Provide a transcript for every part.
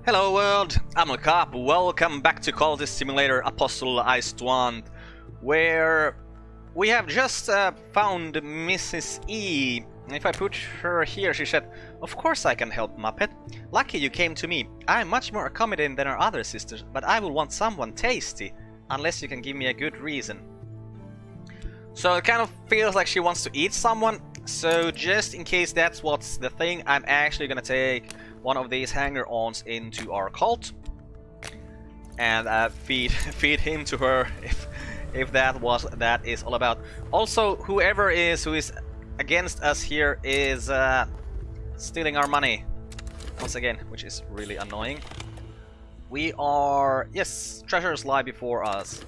Hello world, I'm Carp. Welcome back to Cultist Simulator Apostle Aestuant, where we have just found Mrs. E. If I put her here, she said, "Of course I can help, Muppet. Lucky you came to me. I am much more accommodating than our other sisters, but I will want someone tasty, unless you can give me a good reason." So it kind of feels like she wants to eat someone, so just in case that's what's the thing, I'm actually gonna take one of these hanger-ons into our cult and feed him to her if that is all about. Also, who is against us here is stealing our money once again, which is really annoying. We are, yes, treasures lie before us.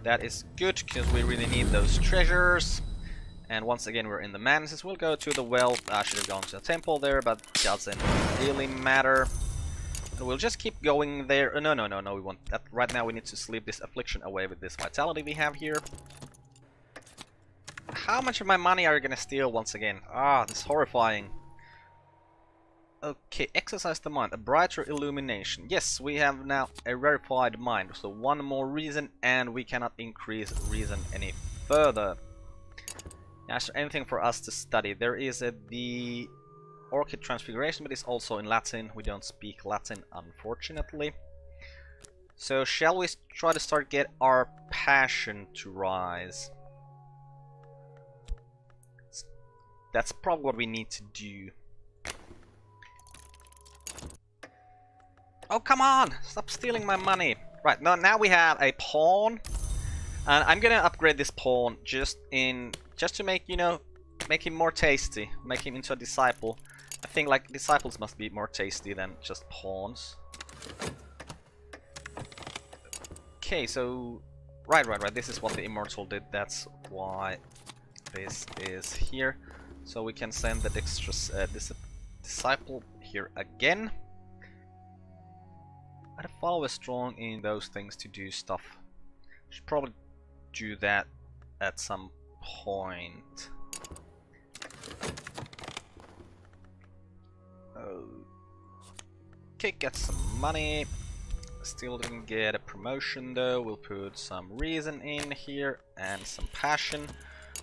That is good because we really need those treasures. And once again, we're in the manses. We'll go to the well. I should have gone to the temple there, but doesn't really matter. And we'll just keep going there. No, we want that. Right now we need to sleep this affliction away with this vitality we have here. How much of my money are you gonna steal once again? Ah, this is horrifying. Okay, exercise the mind. A brighter illumination. Yes, we have now a verified mind. So one more reason, and we cannot increase reason any further. Is there anything for us to study? There is the Orchid Transfiguration, but it's also in Latin. We don't speak Latin, unfortunately. So shall we try to get our passion to rise? That's probably what we need to do. Oh, come on! Stop stealing my money! Right, now we have a pawn. And I'm gonna upgrade this pawn just to make, you know, make him more tasty, make him into a disciple. I think like disciples must be more tasty than just pawns. Okay, so right. This is what the immortal did. That's why this is here. So we can send the dexterous disciple here again. I have followers strong in those things to do stuff. Should probably do that at some point. Okay, get some money. Still didn't get a promotion though. We'll put some reason in here and some passion,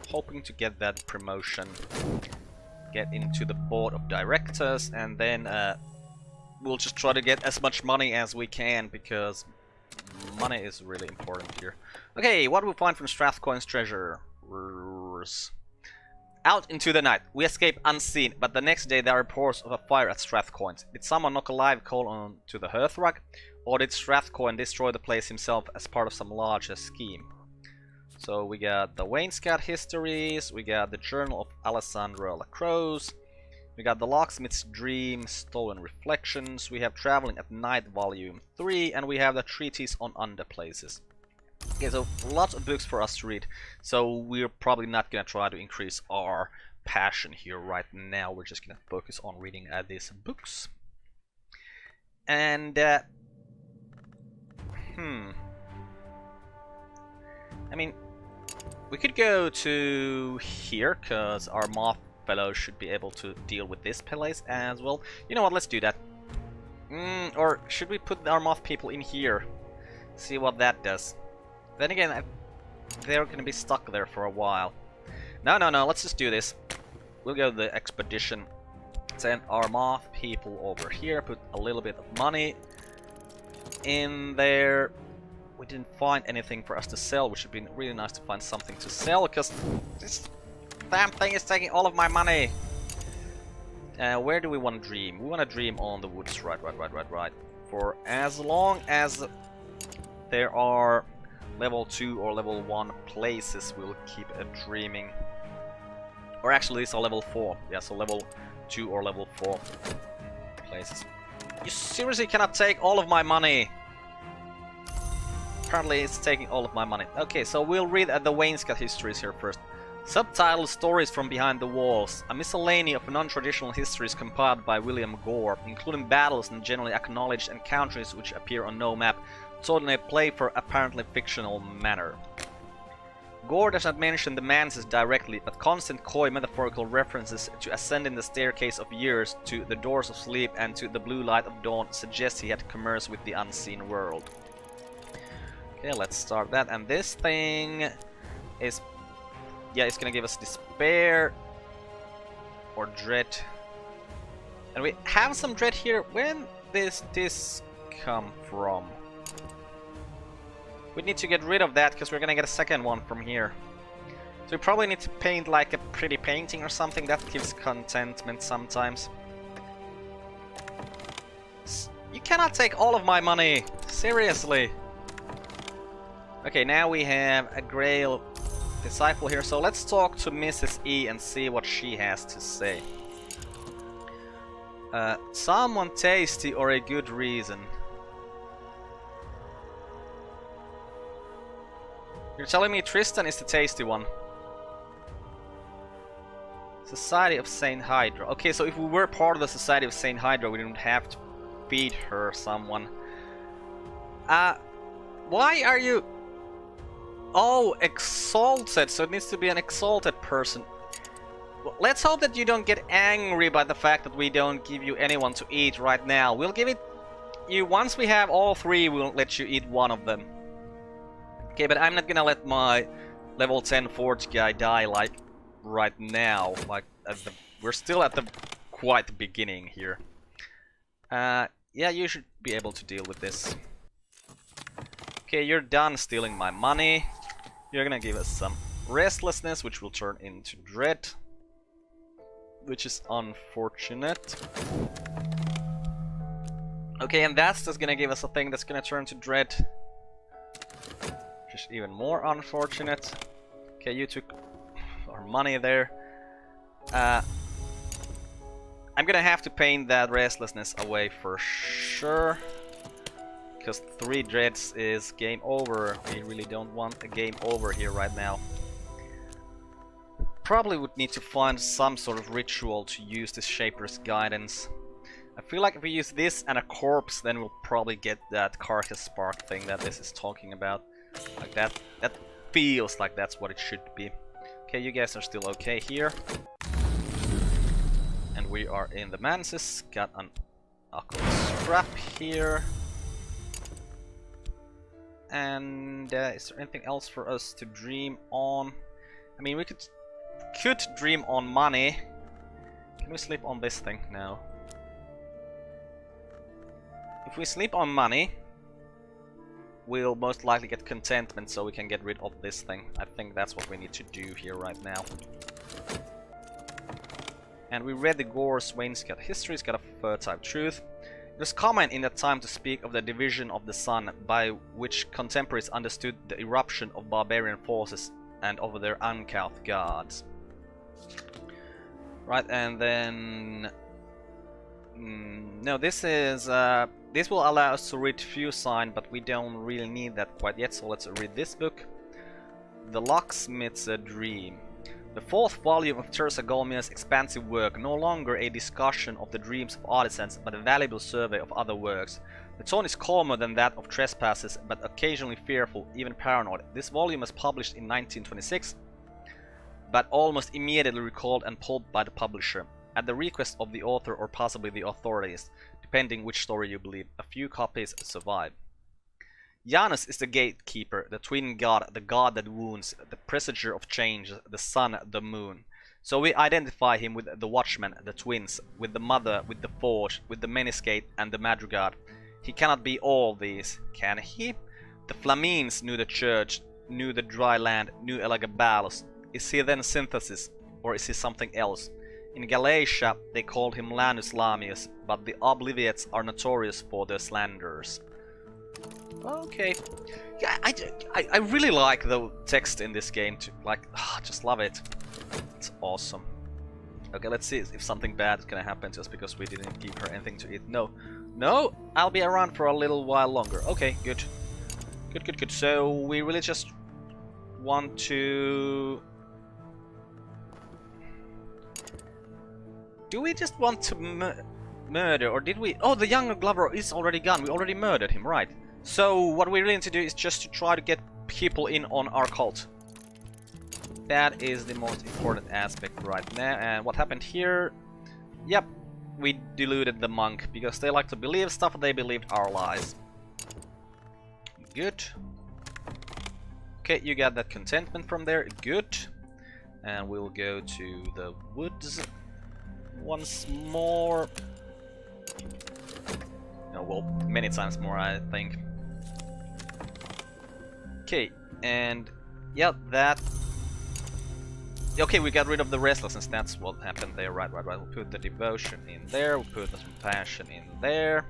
hoping to get that promotion. Get into the board of directors, and then we'll just try to get as much money as we can, because money is really important here. Okay, what do we find from Strathcoin's treasure? Out into the night. We escape unseen, but the next day there are reports of a fire at Strathcoin's. Did someone knock a live coal onto the hearthrug? Or did Strathcoin destroy the place himself as part of some larger scheme? So we got the Wainscot histories, we got the Journal of Alessandro Lacroze, we got the Locksmith's Dream, Stolen Reflections, we have Traveling at Night Volume 3, and we have the Treatise on Underplaces. Okay, so lots of books for us to read, so we're probably not gonna try to increase our passion here right now. We're just gonna focus on reading these books. And I mean, we could go to here, because our moth fellows should be able to deal with this place as well. You know what, let's do that. Or should we put our moth people in here? See what that does. Then again, they're gonna be stuck there for a while. No, let's just do this. We'll go to the expedition. Send our moth people over here, put a little bit of money in there. We didn't find anything for us to sell, which would be really nice to find something to sell, because this damn thing is taking all of my money. Where do we want to dream? We want to dream on the woods, right. For as long as there are level 2 or level 1 places, we'll keep dreaming. Or actually, these are level 4. Yeah, so level 2 or level 4 places. You seriously cannot take all of my money! Apparently it's taking all of my money. Okay, so we'll read the Wainscot histories here first. Subtitle: Stories from Behind the Walls. A miscellany of non-traditional histories compiled by William Gore, including battles and generally acknowledged encounters which appear on no map, told in a playful, apparently fictional manner. Gore does not mention the manses directly, but constant coy metaphorical references to ascending the staircase of years, to the doors of sleep, and to the blue light of dawn suggest he had commerce with the unseen world. Okay, let's start that. And this thing is... yeah, it's gonna give us despair or dread. And we have some dread here. When does this come from? We need to get rid of that because we're gonna get a second one from here. So we probably need to paint like a pretty painting or something. That gives contentment sometimes. You cannot take all of my money! Seriously! Okay, now we have a Grail Disciple here, so let's talk to Mrs. E and see what she has to say. Someone tasty or a good reason. You're telling me Tristan is the tasty one? Society of Saint Hydra. Okay, so if we were part of the Society of Saint Hydra, we didn't have to feed her someone. Why are you... oh, exalted, so it needs to be an exalted person. Well, let's hope that you don't get angry by the fact that we don't give you anyone to eat right now. We'll give it you once we have all three, we'll let you eat one of them. Okay, but I'm not gonna let my level 10 forge guy die like right now. Like we're still at the quite beginning here. Yeah, you should be able to deal with this. Okay, you're done stealing my money. You're gonna give us some restlessness, which will turn into dread, which is unfortunate. Okay, and that's just gonna give us a thing that's gonna turn to dread, which is even more unfortunate. Okay, you took our money there. I'm gonna have to paint that restlessness away for sure, because 3 dreads is game over. We really don't want a game over here right now. Probably would need to find some sort of ritual to use this Shaper's Guidance. I feel like if we use this and a corpse, then we'll probably get that Carcass Spark thing that this is talking about. Like that feels like that's what it should be. Okay, you guys are still okay here. And we are in the Manses. Got an Occult Scrap here. And is there anything else for us to dream on? I mean, we could dream on money. Can we sleep on this thing? No. If we sleep on money, we'll most likely get contentment, so we can get rid of this thing. I think that's what we need to do here right now. And we read the Gore's Wainscot history. It's got a fertile truth. It was common in that time to speak of the division of the sun, by which contemporaries understood the eruption of barbarian forces and of their uncouth gods. Right, and then... no, this is... this will allow us to read few sign, but we don't really need that quite yet, so let's read this book. The Locksmith's Dream. The 4th volume of Terza Golmia's expansive work, no longer a discussion of the dreams of artisans, but a valuable survey of other works. The tone is calmer than that of Trespasses, but occasionally fearful, even paranoid. This volume was published in 1926, but almost immediately recalled and pulled by the publisher, at the request of the author or possibly the authorities, depending which story you believe. A few copies survive. Janus is the gatekeeper, the twin god, the god that wounds, the presager of change, the sun, the moon. So we identify him with the watchman, the twins, with the mother, with the forge, with the meniscate and the madrigad. He cannot be all these, can he? The Flamines knew the church, knew the dry land, knew Elagabalus. Is he then synthesis, or is he something else? In Galatia they called him Lanus Lamius, but the Obliviettes are notorious for their slanders. Okay, yeah, I really like the text in this game too. Like, just love it. It's awesome. Okay, let's see if something bad is gonna happen just because we didn't give her anything to eat. No, no, I'll be around for a little while longer. Okay, good, good. So we really just want to. Do we just want to murder, or did we? Oh, the young Glover is already gone. We already murdered him, right? So what we really need to do is just to try to get people in on our cult. that is the most important aspect right now. And what happened here? Yep, we deluded the monk, because they like to believe stuff they believed are lies. Good. Okay, you got that contentment from there. Good. And we'll go to the woods once more. No, well, many times more, I think. Okay, and yeah, that. Okay, we got rid of the restlessness. That's what happened there. Right. We'll put the devotion in there. We'll put the compassion in there.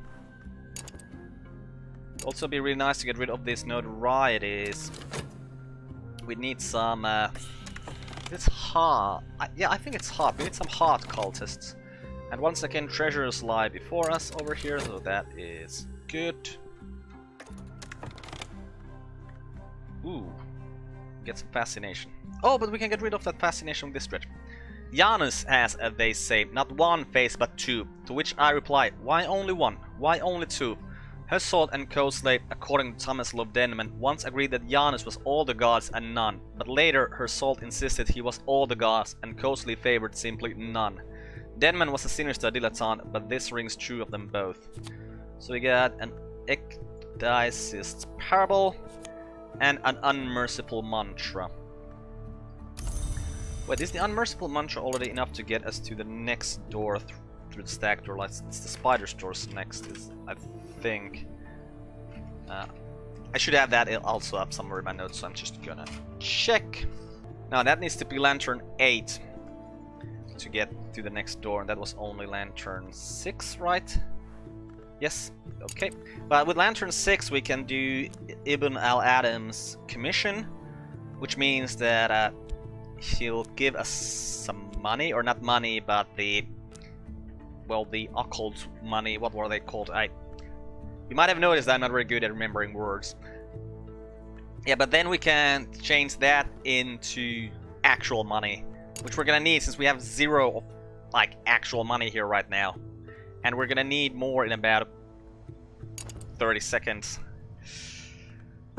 Also, be really nice to get rid of these notorieties. We need some. It's heart. Yeah, I think it's heart. We need some heart cultists. And once again, treasures lie before us over here, so that is good. Ooh, get some fascination. Oh, but we can get rid of that fascination with this stretch. Janus has, as they say, not one face but two. To which I reply, why only one? Why only two? Hussault and co-slave, according to Thomas Love Denman, once agreed that Janus was all the gods and none, but later Hussault insisted he was all the gods and co-slave favored simply none. Denman was a sinister dilettante, but this rings true of them both. So we got an ecdicist parable and an unmerciful mantra. Wait, is the unmerciful mantra already enough to get us to the next door through the stack door? Like, it's the spider stores next, I think. I should have that also up somewhere in my notes, so I'm just gonna check. Now that needs to be lantern 8 to get to the next door, and that was only lantern 6, right? Yes, okay. But with lantern 6 we can do Ibn al-Adam's commission, which means that he'll give us some money, or not money, but the occult money. What were they called? You might have noticed I'm not very good at remembering words. Yeah, but then we can change that into actual money, which we're gonna need since we have 0 of actual money here right now, and we're gonna need more in about 30 seconds.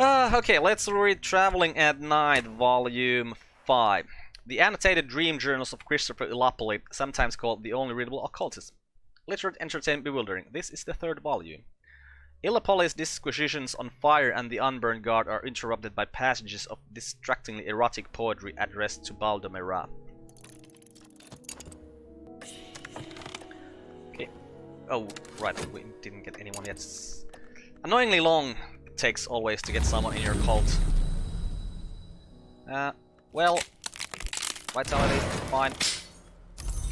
Okay, let's read Traveling at Night, Volume 5. The Annotated Dream Journals of Christopher Illapoli, sometimes called the Only Readable Occultist. Literate, entertaining, bewildering. This is the 3rd volume. Illapoli's disquisitions on fire and the unburned guard are interrupted by passages of distractingly erotic poetry addressed to Baldomera. Okay. Oh, right, we didn't get anyone yet. It's annoyingly long it takes always to get someone in your cult. Well, vitality, fine.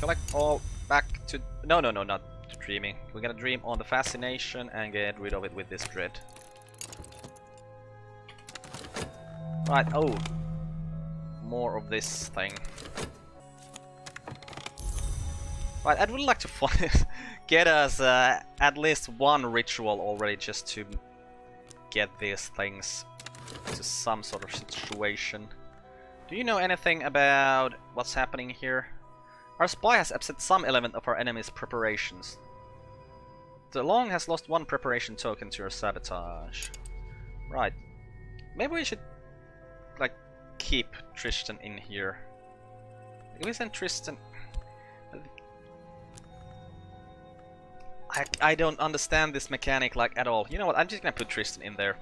Collect all back to... No, not to dreaming. We're gonna dream on the fascination and get rid of it with this dread. Right, oh. More of this thing. Right, I'd really like to find get us at least one ritual already, just to get these things to some sort of situation. Do you know anything about what's happening here? Our spy has upset some element of our enemy's preparations. The Long has lost 1 preparation token to your sabotage. Right. Maybe we should keep Tristan in here. If we send Tristan... I don't understand this mechanic at all. You know what, I'm just gonna put Tristan in there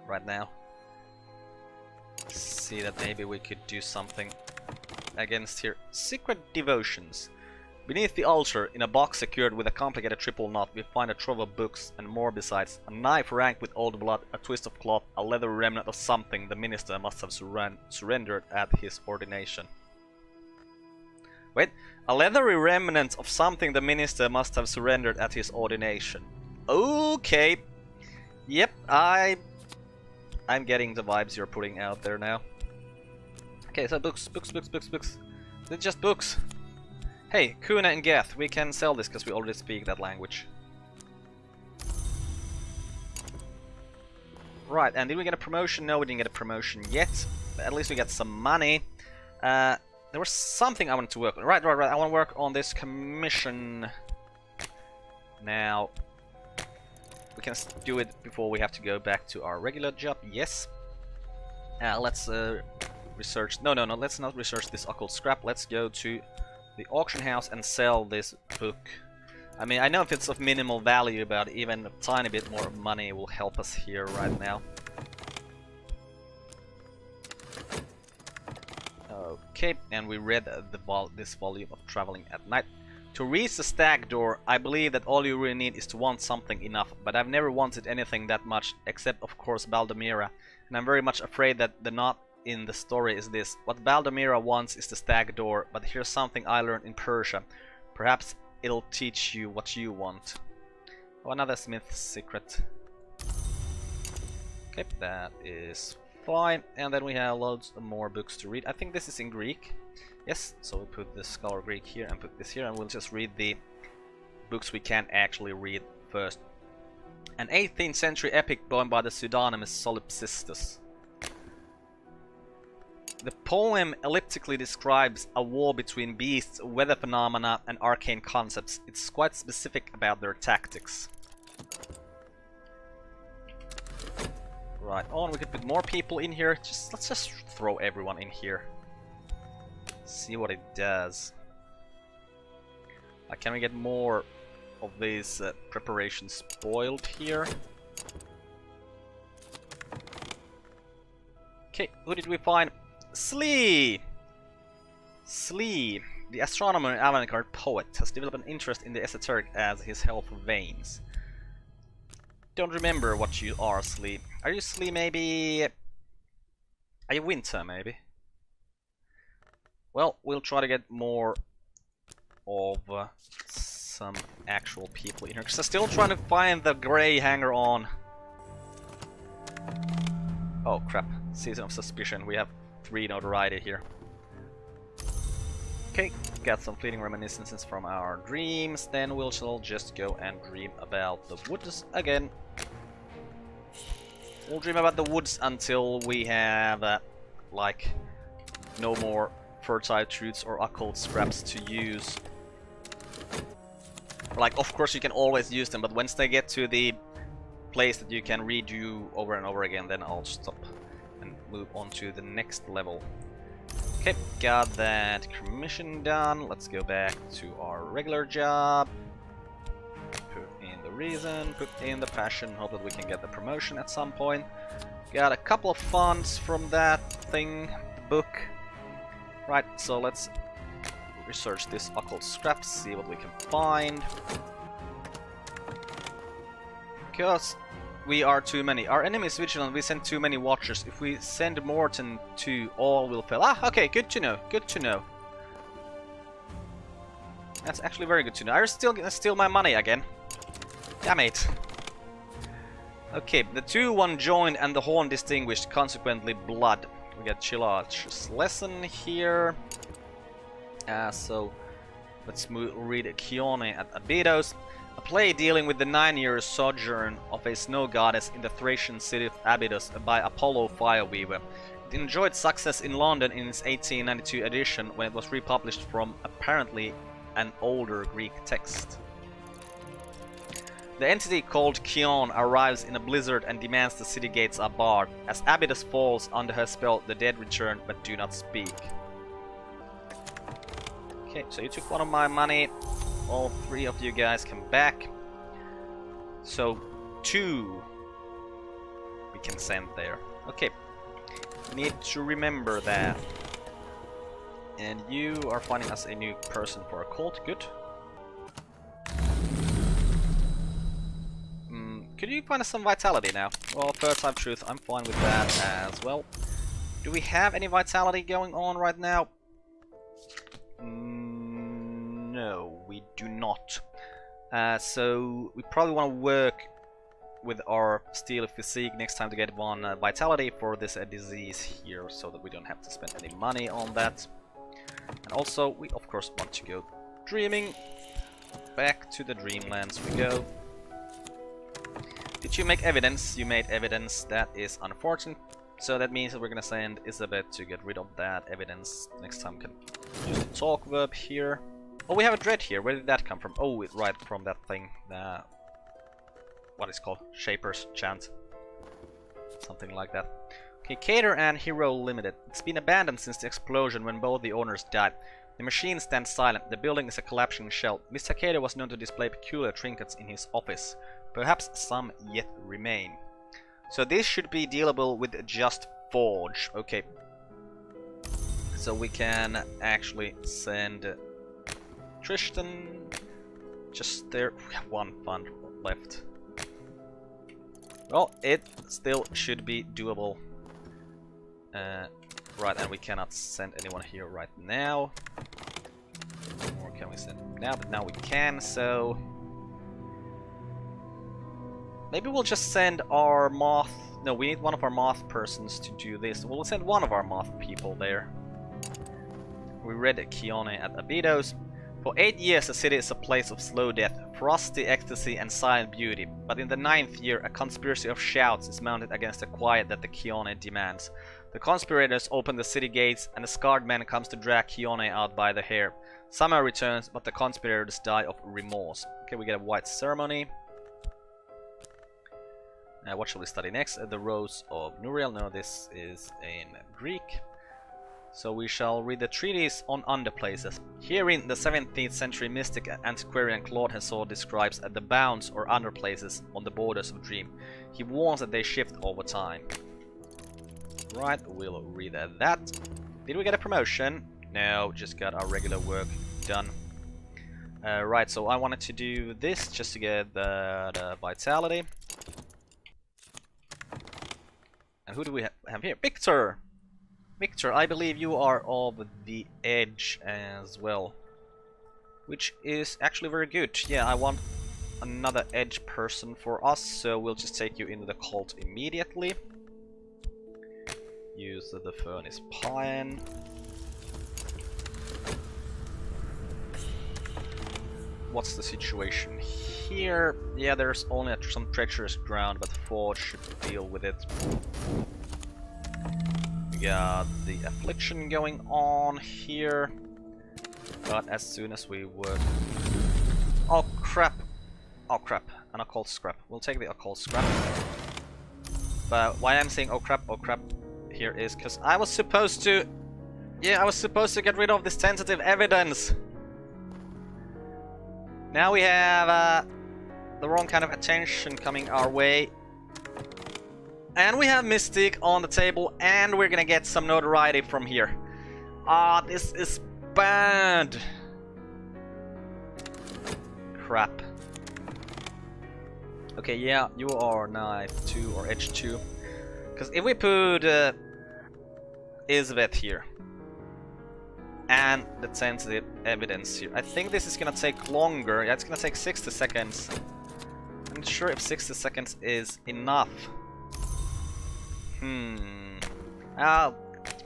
right now. See that maybe we could do something against here. Secret devotions. Beneath the altar, in a box secured with a complicated triple knot, we find a trove of books and more besides. A knife ranked with old blood, a twist of cloth, a leather remnant of something the minister must have surrendered at his ordination. Wait, a leathery remnant of something the minister must have surrendered at his ordination. Okay. Yep, I'm getting the vibes you're putting out there now. Okay, so books. They're just books. Hey, Kuna and Geth, we can sell this because we already speak that language. Right, and did we get a promotion? No, we didn't get a promotion yet. But at least we got some money. There was something I wanted to work on. Right. I want to work on this commission. Now, we can do it before we have to go back to our regular job. Yes. Let's research... No, let's not research this occult scrap. Let's go to the auction house and sell this book. I mean, I know if it's of minimal value, but even a tiny bit more money will help us here right now. Okay, and we read this volume of Traveling at Night. To reach the stag door, I believe that all you really need is to want something enough, but I've never wanted anything that much, except of course Baldomira, and I'm very much afraid that the knot in the story is this. What Baldomira wants is the stag door, but here's something I learned in Persia. Perhaps it'll teach you what you want. Oh, another Smith's secret. Okay, that is fine. And then we have loads of more books to read. I think this is in Greek. Yes, so we'll put the Scholar Greek here and put this here, and we'll just read the books we can actually read first. An 18th century epic poem by the pseudonymous Solipsistus. The poem elliptically describes a war between beasts, weather phenomena, and arcane concepts. It's quite specific about their tactics. Right on, we could put more people in here. Let's just throw everyone in here. See what it does. Can we get more of these preparations spoiled here? Okay, who did we find? Slee! Slee, the astronomer and avant-garde poet, has developed an interest in the esoteric as his health veins. Don't remember what you are, Slee. Are you Slee maybe? Are you Winter maybe? Well, we'll try to get more of some actual people in here, because I'm still trying to find the grey hanger-on. Oh crap, Season of Suspicion, we have 3 notoriety here. Okay, got some fleeting reminiscences from our dreams, then we'll just go and dream about the woods again. We'll dream about the woods until we have, like, no more fertile truths or occult scraps to use. Like, of course you can always use them, but once they get to the place that you can redo over and over again, then I'll stop and move on to the next level. Okay, got that commission done. Let's go back to our regular job. Put in the reason, put in the passion, hope that we can get the promotion at some point. Got a couple of funds from that thing, the book. Right, so let's research this occult scrap, see what we can find. Because we are too many. Our enemy is vigilant, we send too many watchers. If we send more than 2, all will fail. Ah, okay, good to know, good to know. That's actually very good to know. Are you still gonna steal my money again? Damn it. Okay, the 2-1 joined and the horn distinguished, consequently blood. We got Chilarch's lesson here. So let's read Kione at Abydos. A play dealing with the 9-year sojourn of a snow goddess in the Thracian city of Abydos by Apollo Fireweaver. It enjoyed success in London in its 1892 edition when it was republished from apparently an older Greek text. The entity called Kion arrives in a blizzard and demands the city gates are barred. As Abydos falls under her spell, the dead return but do not speak. Okay, so you took one of my money. All 3 of you guys come back. So 2 we can send there. Okay, need to remember that. And you are finding us a new person for a cult. Good. Could you find us some vitality now? Well, first time truth, I'm fine with that as well. Do we have any vitality going on right now? No, we do not. So we probably want to work with our steel physique next time to get 1 vitality for this disease here, so that we don't have to spend any money on that. And also, we of course want to go dreaming. Back to the dreamlands we go. Did you make evidence? You made evidence. That is unfortunate. So that means that we're gonna send Isabeth to get rid of that evidence. Next time we can use the talk verb here. Oh, we have a dread here. Where did that come from? Oh, it's right from that thing. What is called? Shaper's chant. Something like that. Okay, Cater and Hero Limited. It's been abandoned since the explosion when both the owners died. The machine stands silent. The building is a collapsing shell. Mr. Cater was known to display peculiar trinkets in his office. Perhaps some yet remain. So this should be dealable with just Forge. Okay. So we can actually send Tristan just there. We have one fund left. Well, it still should be doable. Right, and we cannot send anyone here right now. Or can we send now? But now we can, so... Maybe we'll just send our moth... No, we need one of our moth persons to do this. We'll send one of our moth people there. We read Keone at Abydos. For 8 years the city is a place of slow death, frosty ecstasy and silent beauty. But in the 9th year a conspiracy of shouts is mounted against the quiet that the Keone demands. The conspirators open the city gates and the scarred man comes to drag Keone out by the hair. Summer returns, but the conspirators die of remorse. Okay, we get a white ceremony. What shall we study next? The Rose of Nuriel. No, this is in Greek. So we shall read the treatise on underplaces. Herein, the 17th century mystic antiquarian Claude Hessor describes the bounds or underplaces on the borders of dream. He warns that they shift over time. Right, we'll read that. Did we get a promotion? No, just got our regular work done. Right, so I wanted to do this just to get the vitality. And who do we have here? Victor! Victor, I believe you are of the Edge as well. Which is actually very good. Yeah, I want another Edge person for us, so we'll just take you into the cult immediately. Use the Furnace Pine. What's the situation here? Yeah, there's only some treacherous ground, but Forge should deal with it. We got the Affliction going on here. But as soon as we work... Oh crap! Oh crap, an Occult Scrap. We'll take the Occult Scrap. But why I'm saying oh crap here is because I was supposed to... Yeah, I was supposed to get rid of this tentative evidence. Now we have the wrong kind of attention coming our way. And we have Mystic on the table, and we're gonna get some notoriety from here. Ah, this is bad. Crap. Okay, yeah, you are knife 2 or edge 2. Because if we put Isbeth here, and the sensitive evidence here, I think this is gonna take longer. Yeah, it's gonna take 60 seconds. I'm not sure if 60 seconds is enough.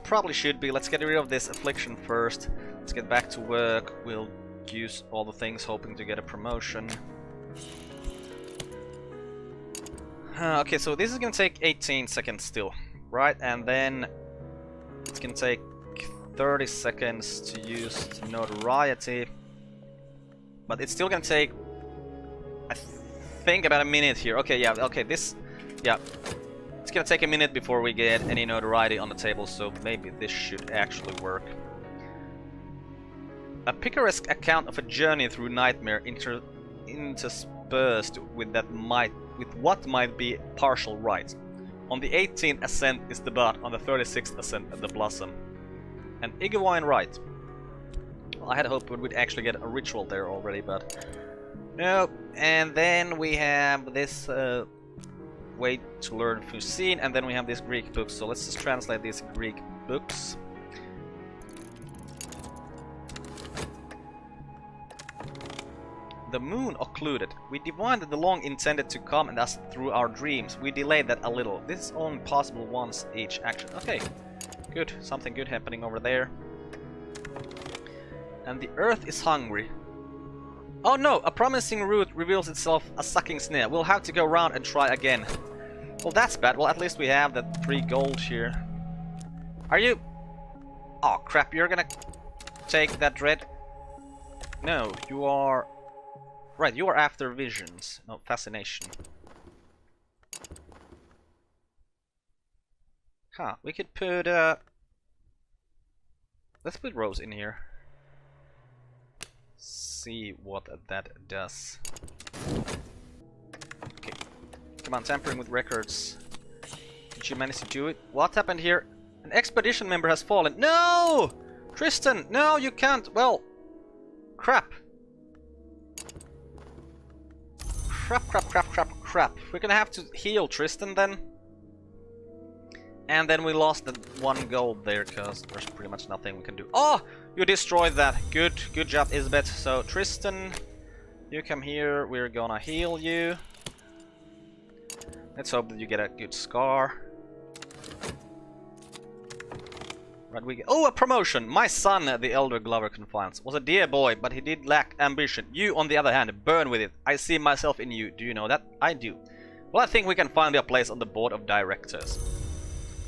Probably should be. Let's get rid of this Affliction first. Let's get back to work. We'll use all the things, hoping to get a promotion. Okay, so this is gonna take 18 seconds still, right? And then it's gonna take 30 seconds to use notoriety, but it's still gonna take, I think, about a minute here. Okay, yeah, okay, this, yeah, it's gonna take a minute before we get any notoriety on the table, so maybe this should actually work. A picaresque account of a journey through nightmare interspersed with what might be partial right. On the 18th ascent is the bud, on the 36th ascent the blossom. And Igawine right. Well, I had hoped we'd actually get a ritual there already, but no. And then we have this way to learn Fusine, and then we have these Greek books. So let's just translate these Greek books. The moon occluded. We divined that the long intended to come and us through our dreams. We delayed that a little. This is only possible once each action. Okay. Good, something good happening over there. And the earth is hungry. Oh no, a promising root reveals itself a sucking snare. We'll have to go round and try again. Well, that's bad. Well, at least we have that 3 gold here. Are you... Oh crap, you're gonna take that red... No, you are... Right, you are after visions. No, fascination. Huh, we could put let's put Rose in here. See what that does. Okay. Come on, tampering with records. Did you manage to do it? What happened here? An expedition member has fallen. No! Tristan, no, you can't. Well, crap. Crap. We're gonna have to heal Tristan then. And then we lost that 1 gold there, because there's pretty much nothing we can do. Oh! You destroyed that. Good job, Isbeth. So, Tristan, you come here. We're gonna heal you. Let's hope that you get a good scar. Right, we get... Oh, a promotion! My son, the elder Glover Confiance, was a dear boy, but he did lack ambition. You, on the other hand, burn with it. I see myself in you. Do you know that? I do. Well, I think we can find a place on the board of directors,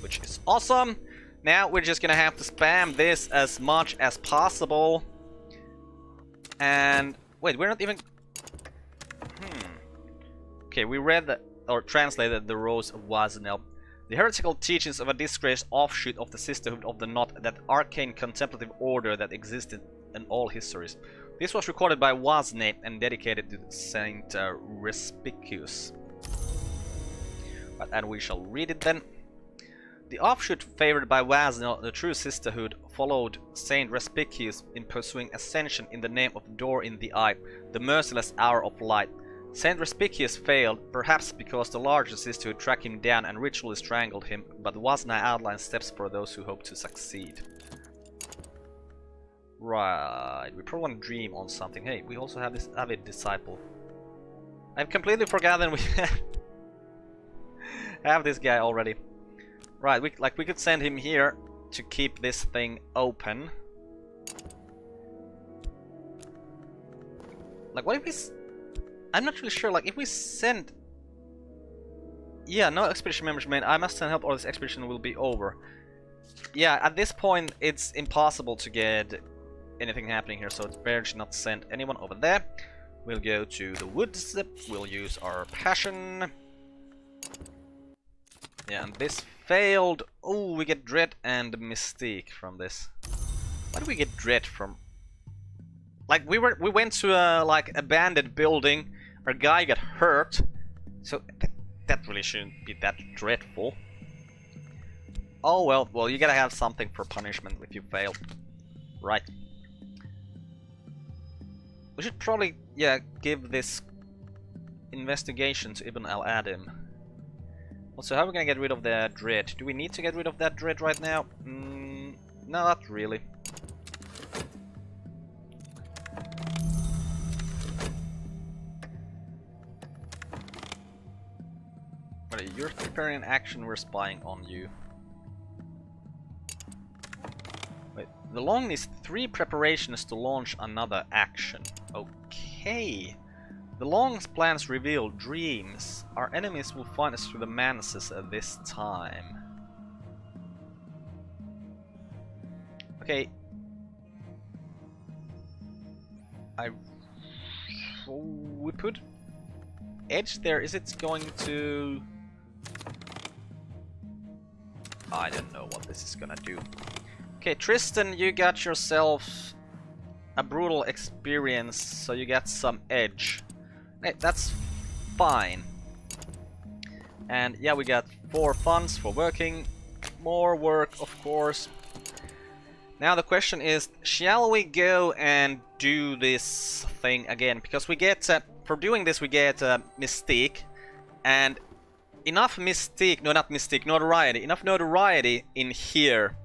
which is awesome. Now we're just gonna have to spam this as much as possible. And... Wait, we're not even... Okay, we read that, or translated the Rose of Waznel. The heretical teachings of a disgraced offshoot of the Sisterhood of the Knot, that arcane contemplative order that existed in all histories. This was recorded by Wasne and dedicated to Saint Respicius. And we shall read it then. The offshoot favored by Wasne, the true Sisterhood, followed Saint Respicius in pursuing ascension in the name of Door in the Eye, the merciless hour of light. Saint Respicius failed, perhaps because the larger Sisterhood tracked him down and ritually strangled him, but Wasne outlined steps for those who hope to succeed. Right, we probably want to dream on something. Hey, we also have this avid disciple. I've completely forgotten we have this guy already. Right, we could send him here to keep this thing open. Like, what if we... I'm not really sure, like, if we send... Yeah, no expedition members remain. I must send help or this expedition will be over. Yeah, at this point, it's impossible to get anything happening here, so it's better to not send anyone over there. We'll go to the woods. We'll use our passion. Yeah, and this failed. Oh, we get dread and mystique from this. Why do we get dread from? Like we went to a like abandoned building. Our guy got hurt, so that really shouldn't be that dreadful. Oh well, you gotta have something for punishment if you fail, right? We should probably, yeah, give this investigation to Ibn al-Adim. Also, how are we gonna get rid of the dread? Do we need to get rid of that dread right now? No, not really. But you're preparing an action, we're spying on you. Wait, the long needs 3 preparations to launch another action. Okay. The Long's plans reveal dreams. Our enemies will find us through the manses at this time. Okay. We put edge there. Is it going to... I don't know what this is gonna do. Okay, Tristan, you got yourself a brutal experience, so you get some edge. Hey, that's fine. And yeah, we got 4 funds for working. More work, of course. Now the question is, shall we go and do this thing again? Because we get, for doing this we get mystique. And enough mystique, no not mystique, notoriety. Enough notoriety in here.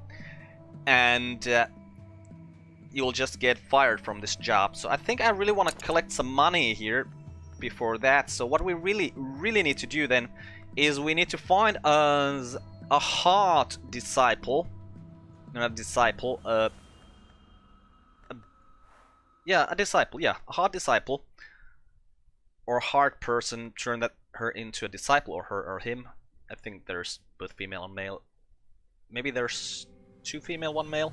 And you'll just get fired from this job. So I think I really want to collect some money here before that. So what we really need to do then is we need to find us a hard disciple. No, not disciple, yeah, a disciple, yeah, a hard disciple. Or a hard person, turn her into a disciple, or her or him. I think there's both female and male. Maybe there's 2 female, 1 male.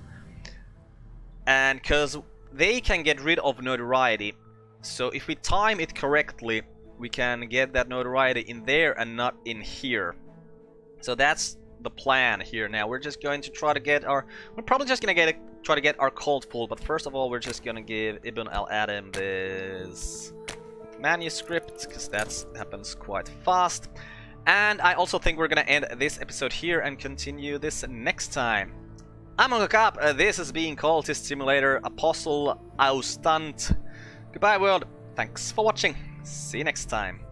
And because they can get rid of notoriety. So if we time it correctly, we can get that notoriety in there and not in here. So that's the plan here now. We're just going to try to get our... We're probably just gonna try to get our cult full, but first of all, we're just gonna give Ibn al-Adam this manuscript, because that happens quite fast. And I also think we're gonna end this episode here and continue this next time. I'm Carp, this is being Cultist Simulator, Apostle Aestuant. Goodbye world, thanks for watching, see you next time.